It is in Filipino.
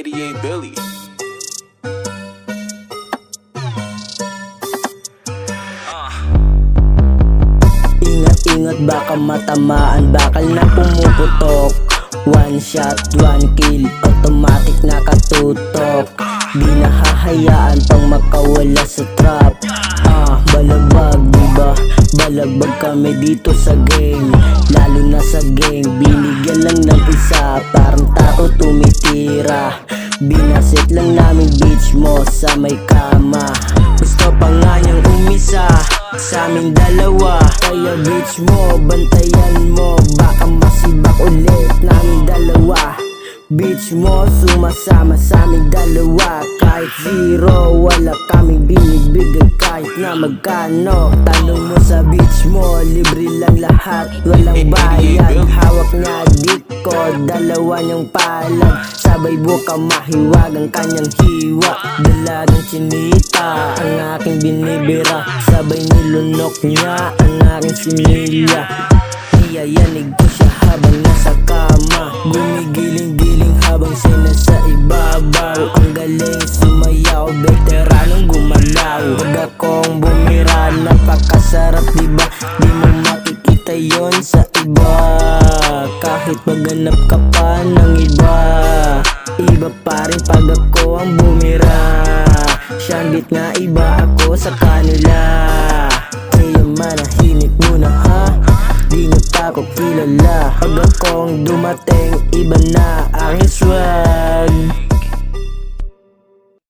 88 Billy. Ingat-ingat baka matamaan, bakal na pumuputok. One shot, one kill, automatic nakatutok. Di nahahayaan pang makawala sa trap. Balagbag diba? Balagbag kami dito sa game. Lalo na sa game, binigyan lang ng isa. Parang tao tumitira. Binasit lang namin beach mo sa may kama. Gusto pa nga niyang umisa sa amin dalawa. Kaya beach mo, bantayan mo, baka masibak ulit namin dalawa. Beach mo, sumasama sa amin dalawa. Kahit zero, wala kaming binibigay kahit na magkano. Tanong mo sa beach mo, libre lang lahat, walang bayad. Hawak niya dik ko, dalawa niyang palad. Sabay buka mahiwag ang kanyang hiwa. Dalagang chinita ang aking binibira. Sabay nilunok niya ang aking similya. Niyayanig ko siya habang nasa kama. Gumigiling-giling habang siya nasa ibabaw. Ang galing sumayaw, veteranong gumalaw. Huwag akong bumira, napakasarap diba? Di mo makikita yon sa iba. Kahit maghanap ka pa ng iba, iba pa rin pag ako ang bumira. Siyambit nga iba ako sa kanila. Kaya manahimik muna ha, di nyo pa ako kilala. Pag akong dumating, iba na ang swag.